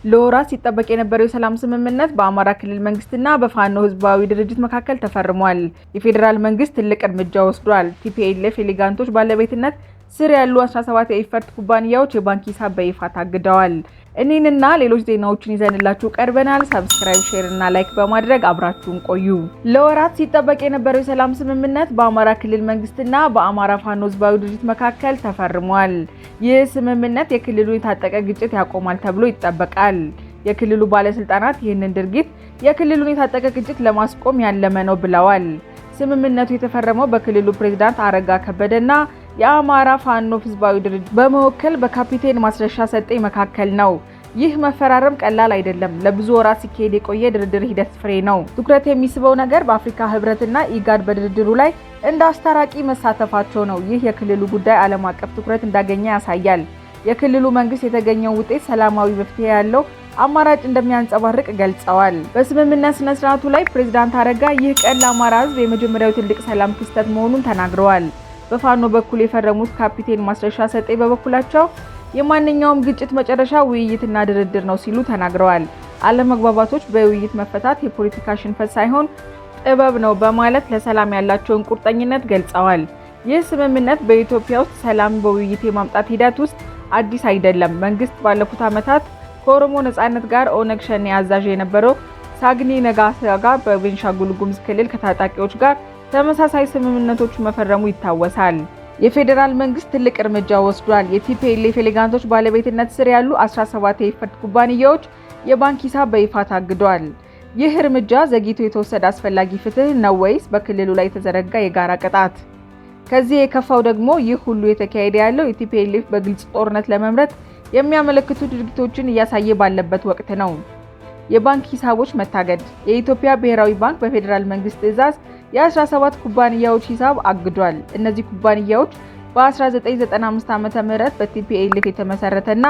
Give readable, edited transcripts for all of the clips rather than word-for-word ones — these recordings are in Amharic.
ለወራት ሲጠበቅ የነበረው የሰላም ስምምነት በአማራ ክልል መንግስትና በፋኖ ህዝባዊ ድርጅት መካከል ተፈርሟል። የፌዴራል መንግስት ትልቅ እርምጃ ወስዷል። ቲፒኤልኤፍ ኤሌጋንቶች ባለቤትነት ስር ያሉ 17 የኢፈርት ኩባንያዎች የባንክ ሂሳብ በይፋ ታግደዋል። እኔንና ሌሎች ዜናዎችን ይዘንላችሁ ቀርበናል። ሰብስክራይብ፣ ሼር እና ላይክ በማድረግ አብራችሁን ቆዩ። ለወራት ሲጠበቅ የነበረው የሰላም ስምምነት በአማራ ክልል መንግስትና በአማራ ፋኖ ህዝባዊ ድርጅት መካከል ተፈርሟል። ይህ ስምምነት የክልሉን የታጠቀ ግጭት ያቆማል ተብሎ ይጠበቃል። የክልሉ ባለስልጣናት ይህንን ድርጊት የክልሉን የታጠቀ ግጭት ለማስቆም ያለመ ነው ብለዋል። ስምምነቱ የተፈረመው በክልሉ ፕሬዝዳንት አረጋ ከበደና የአማራ ፋኖ ህዝባዊ ድርጅት በመወከል በካፒቴን ማስረሻ ሰጤ መካከል ነው። ይህ መፈራረም ቀላል አይደለም። ለብዙ ወራት ሲካሄድ የቆየ ድርድር ሂደት ፍሬ ነው። ትኩረት የሚስበው ነገር በአፍሪካ ህብረትና ኢጋድ በድርድሩ ላይ እንደ አስታራቂ መሳተፋቸው ነው። ይህ የክልሉ ጉዳይ ዓለም አቀፍ ትኩረት እንዳገኘ ያሳያል። የክልሉ መንግስት የተገኘው ውጤት ሰላማዊ መፍትሄ ያለው አማራጭ እንደሚያንጸባርቅ ገልጸዋል። በስምምነት ስነ ስርዓቱ ላይ ፕሬዝዳንት አረጋ ይህ ቀን ለአማራ ህዝብ የመጀመሪያው ትልቅ ሰላም ክስተት መሆኑን ተናግረዋል። በፋኖ በኩል የፈረሙት ካፒቴን ማስረሻ ሰጤ በበኩላቸው የማንኛውም ግጭት መጨረሻ ውይይትና ድርድር ነው ሲሉ ተናግረዋል። አለመግባባቶች በውይይት መፈታት የፖለቲካ ሽንፈት ሳይሆን ጥበብ ነው በማለት ለሰላም ያላቸውን ቁርጠኝነት ገልጸዋል። ይህ ስምምነት በኢትዮጵያ ውስጥ ሰላም በውይይት የማምጣት ሂደት ውስጥ አዲስ አይደለም። መንግስት ባለፉት ዓመታት ከኦሮሞ ነጻነት ጋር ኦነግ ሸኔ አዛዥ የነበረው ሳግኒ ነጋሳ ጋር በቤንሻንጉል ጉሙዝ ክልል ከታጣቂዎች ጋር ተመሳሳይ ስምምነቶች መፈረሙ ይታወሳል። የፌዴራል መንግስት ትልቅ እርምጃ ወስዷል። የቲፒኤልኤፍ ኤሌጋንቶች ባለቤትነት ስር ያሉ 17 የኢፈርት ኩባንያዎች የባንክ ሂሳብ በይፋ ታግዷል። ይህ እርምጃ ዘግይቶ የተወሰደ አስፈላጊ ፍትህ ነው ወይስ በክልሉ ላይ የተዘረጋ የጋራ ቅጣት? ከዚህ የከፋው ደግሞ ይህ ሁሉ የተካሄደ ያለው የቲፒኤልኤፍ በግልጽ ጦርነት ለመምረጥ የሚያመለክቱ ድርጊቶችን እያሳየ ባለበት ወቅት ነው። የባንክ ሂሳቦች መታገድ። የኢትዮጵያ ብሔራዊ ባንክ በፌዴራል መንግስት ትዕዛዝ የ17 ኩባንያዎች ሂሳብ አግዷል። እነዚህ ኩባንያዎች በ1995 ዓ.ም በቲፒኤልኤፍ የተመሰረተና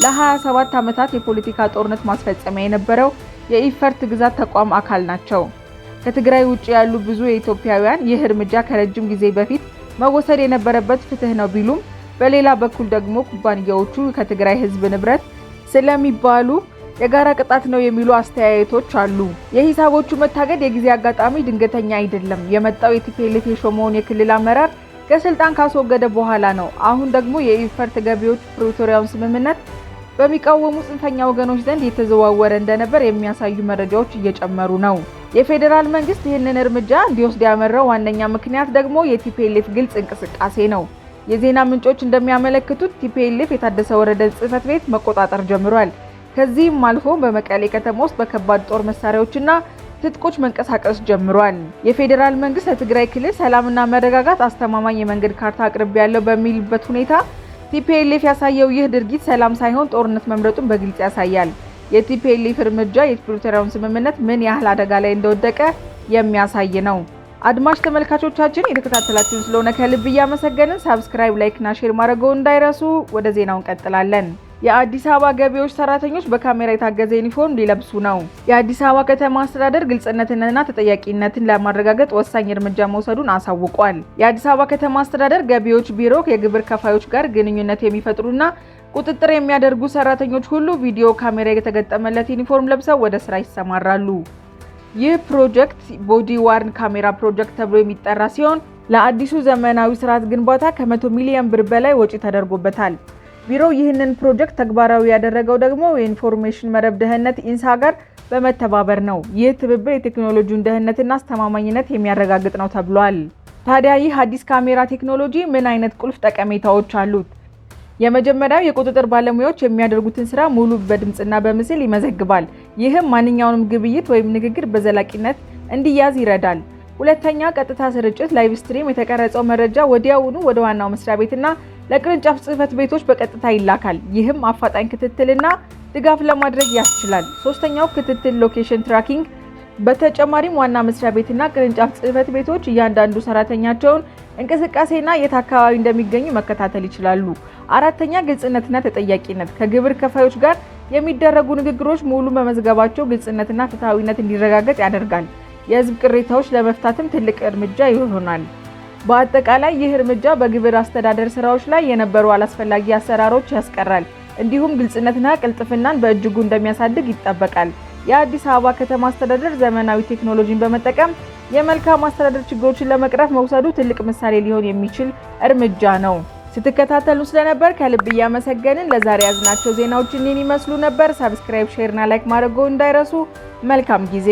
ለ27 ዓመታት የፖለቲካ ጦርነት ማስፈጸሚያ የነበረው የኢፈርት ግዛት ተቋም አካል ናቸው። ከትግራይ ውጭ ያሉ ብዙ የኢትዮጵያውያን ይህ እርምጃ ከረጅም ጊዜ በፊት መወሰድ የነበረበት ፍትህ ነው ቢሉም በሌላ በኩል ደግሞ ኩባንያዎቹ ከትግራይ ህዝብ ንብረት ስለሚባሉ የጋራ ቅጣት ነው የሚሉ አስተያየቶች አሉ። የሂሳቦቹ መታገድ የጊዜ አጋጣሚ ድንገተኛ አይደለም። የመጣው የቲፒኤልኤፍ የሾመውን የክልል አመራር ከስልጣን ካስወገደ በኋላ ነው። አሁን ደግሞ የኢፈርት ገቢዎች ፕሪቶሪያውን ስምምነት በሚቃወሙ ጽንፈኛ ወገኖች ዘንድ የተዘዋወረ እንደነበር የሚያሳዩ መረጃዎች እየጨመሩ ነው። የፌዴራል መንግስት ይህንን እርምጃ እንዲወስድ ያመራው ዋነኛ ምክንያት ደግሞ የቲፒኤልኤፍ ግልጽ እንቅስቃሴ ነው። የዜና ምንጮች እንደሚያመለክቱት ቲፒኤልኤፍ የታደሰ ወረደን ጽህፈት ቤት መቆጣጠር ጀምሯል። ከዚህም አልፎ በመቀሌ ከተማ ውስጥ በከባድ ጦር መሳሪያዎችና ትጥቆች መንቀሳቀስ ጀምሯል። የፌዴራል መንግስት ለትግራይ ክልል ሰላምና መረጋጋት አስተማማኝ የመንገድ ካርታ አቅርቤያለሁ በሚልበት ሁኔታ ቲፒኤልኤፍ ያሳየው ይህ ድርጊት ሰላም ሳይሆን ጦርነት መምረጡን በግልጽ ያሳያል። የቲፒኤልኤፍ እርምጃ የፕሪቶሪያውን ስምምነት ምን ያህል አደጋ ላይ እንደወደቀ የሚያሳይ ነው። አድማጭ ተመልካቾቻችን የተከታተላችሁን ስለሆነ ከልብ እያመሰገንን ሰብስክራይብ፣ ላይክ እና ሼር ማድረግዎን እንዳይረሱ። ወደ ዜናው እንቀጥላለን። የአዲስ አበባ ገቢዎች ሰራተኞች በካሜራ የታገዘ ዩኒፎርም ሊለብሱ ነው። የአዲስ አበባ ከተማ አስተዳደር ግልጽነትንና ተጠያቂነትን ለማረጋገጥ ወሳኝ እርምጃ መውሰዱን አሳውቋል። የአዲስ አበባ ከተማ አስተዳደር ገቢዎች ቢሮ የግብር ከፋዮች ጋር ግንኙነት የሚፈጥሩና ቁጥጥር የሚያደርጉ ሰራተኞች ሁሉ ቪዲዮ ካሜራ የተገጠመለት ዩኒፎርም ለብሰው ወደ ስራ ይሰማራሉ። ይህ ፕሮጀክት ቦዲ ዋርን ካሜራ ፕሮጀክት ተብሎ የሚጠራ ሲሆን ለአዲሱ ዘመናዊ ስርዓት ግንባታ ከ100 ሚሊዮን ብር በላይ ወጪ ተደርጎበታል። ቢሮው ይህንን ፕሮጀክት ተግባራዊ ያደረገው ደግሞ የኢንፎርሜሽን መረብ ደህንነት ኢንሳ ጋር በመተባበር ነው። ይህ ትብብር የቴክኖሎጂውን ደህንነትና አስተማማኝነት የሚያረጋግጥ ነው ተብሏል። ታዲያ ይህ አዲስ ካሜራ ቴክኖሎጂ ምን አይነት ቁልፍ ጠቀሜታዎች አሉት? የመጀመሪያው የቁጥጥር ባለሙያዎች የሚያደርጉትን ስራ ሙሉ በድምጽና በምስል ይመዘግባል። ይህም ማንኛውንም ግብይት ወይም ንግግር በዘላቂነት እንዲያዝ ይረዳል። ሁለተኛ፣ ቀጥታ ስርጭት ላይቭ ስትሪም የተቀረጸው መረጃ ወዲያውኑ ወደ ዋናው መስሪያ ቤትና ለቅርንጫፍ ጽህፈት ቤቶች በቀጥታ ይላካል። ይህም አፋጣኝ ክትትልና ድጋፍ ለማድረግ ያስችላል። ሶስተኛው ክትትል ሎኬሽን ትራኪንግ። በተጨማሪም ዋና መስሪያ ቤትና ቅርንጫፍ ጽህፈት ቤቶች እያንዳንዱ ሰራተኛቸውን እንቅስቃሴና የት አካባቢ እንደሚገኙ መከታተል ይችላሉ። አራተኛ፣ ግልጽነትና ተጠያቂነት። ከግብር ከፋዮች ጋር የሚደረጉ ንግግሮች ሙሉ በመዝገባቸው ግልጽነትና ፍትሃዊነት እንዲረጋገጥ ያደርጋል። የህዝብ ቅሬታዎች ለመፍታትም ትልቅ እርምጃ ይሆናል። በአጠቃላይ ይህ እርምጃ በግብር አስተዳደር ስራዎች ላይ የነበሩ አላስፈላጊ አሰራሮች ያስቀራል፣ እንዲሁም ግልጽነትና ቅልጥፍናን በእጅጉ እንደሚያሳድግ ይጠበቃል። የአዲስ አበባ ከተማ አስተዳደር ዘመናዊ ቴክኖሎጂን በመጠቀም የመልካም አስተዳደር ችግሮችን ለመቅረፍ መውሰዱ ትልቅ ምሳሌ ሊሆን የሚችል እርምጃ ነው። ስትከታተሉ ስለነበር ከልብ እያመሰገንን ለዛሬ ያዝናቸው ዜናዎች እኒህን ይመስሉ ነበር። ሰብስክራይብ፣ ሼር እና ላይክ ማድረግዎ እንዳይረሱ። መልካም ጊዜ